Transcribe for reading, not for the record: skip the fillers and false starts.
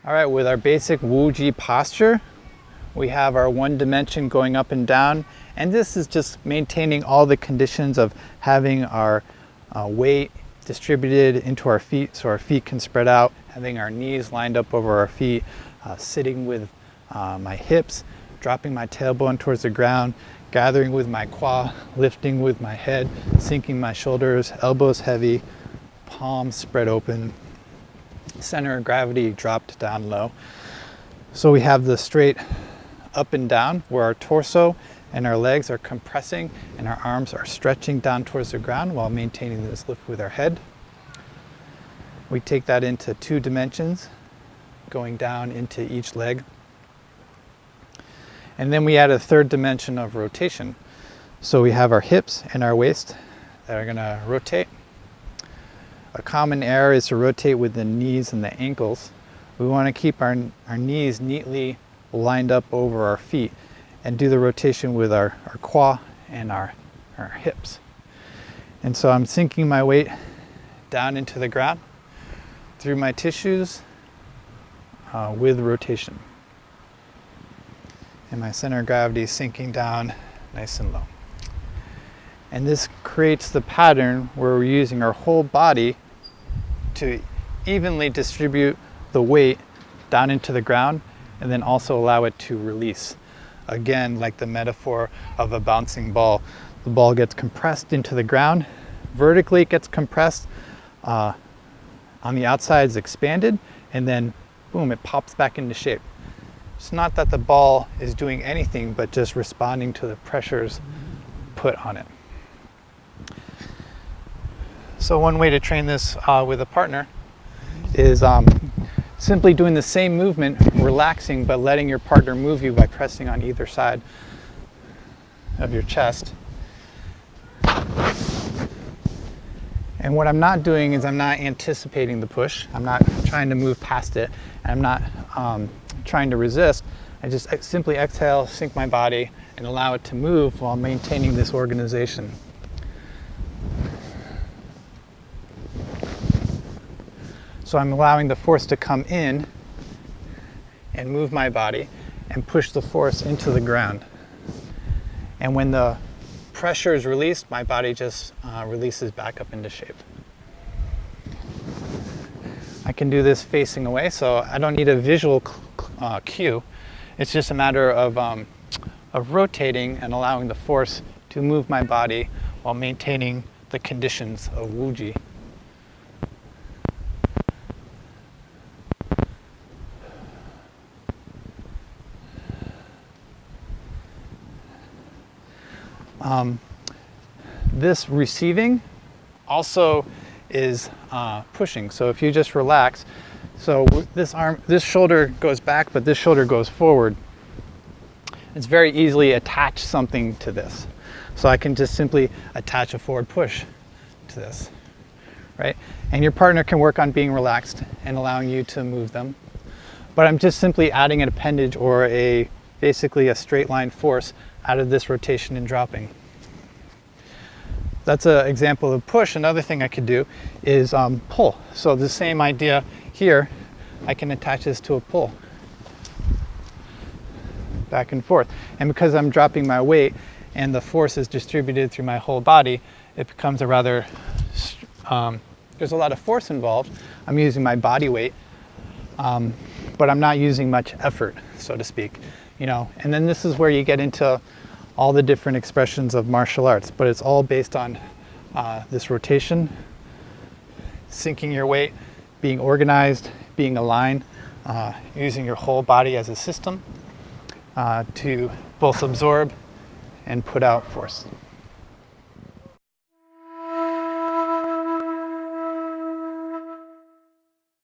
All right, with our basic Wuji posture, we have our one dimension going up and down, and this is just maintaining all the conditions of having our weight distributed into our feet so our feet can spread out, having our knees lined up over our feet, sitting with my hips, dropping my tailbone towards the ground, gathering with my Quan, lifting with my head, sinking my shoulders, elbows heavy, palms spread open, center of gravity dropped down low. So we have the straight up and down where our torso and our legs are compressing and our arms are stretching down towards the ground while maintaining this lift with our head. We take that into 2 dimensions, going down into each leg. And then we add a 3rd dimension of rotation. So we have our hips and our waist that are going to rotate. A common error is to rotate with the knees and the ankles. We want to keep our knees neatly lined up over our feet and do the rotation with our Quan and our hips. And so I'm sinking my weight down into the ground through my tissues with rotation. And my center of gravity is sinking down nice and low. And this creates the pattern where we're using our whole body to evenly distribute the weight down into the ground and then also allow it to release. Again, like the metaphor of a bouncing ball. The ball gets compressed into the ground. Vertically it gets compressed. On the outside is expanded, and then boom, it pops back into shape. It's not that the ball is doing anything but just responding to the pressures put on it. So one way to train this with a partner is simply doing the same movement, relaxing, but letting your partner move you by pressing on either side of your chest. And what I'm not doing is I'm not anticipating the push. I'm not trying to move past it. I'm not trying to resist. I just simply exhale, sink my body, and allow it to move while maintaining this organization. So I'm allowing the force to come in and move my body and push the force into the ground. And when the pressure is released, my body just releases back up into shape. I can do this facing away, so I don't need a visual cue. It's just a matter of rotating and allowing the force to move my body while maintaining the conditions of Wuji. This receiving also is pushing. So if you just relax, so this shoulder goes back, but this shoulder goes forward. It's very easily attach something to this. So I can just simply attach a forward push to this, right? And your partner can work on being relaxed and allowing you to move them. But I'm just simply adding an appendage or basically a straight line force out of this rotation and dropping. That's an example of push. Another thing I could do is pull. So the same idea here, I can attach this to a pull. Back and forth. And because I'm dropping my weight and the force is distributed through my whole body, it becomes a rather, there's a lot of force involved. I'm using my body weight, but I'm not using much effort, so to speak. And then this is where you get into all the different expressions of martial arts, but it's all based on this rotation, sinking your weight, being organized, being aligned, using your whole body as a system to both absorb and put out force.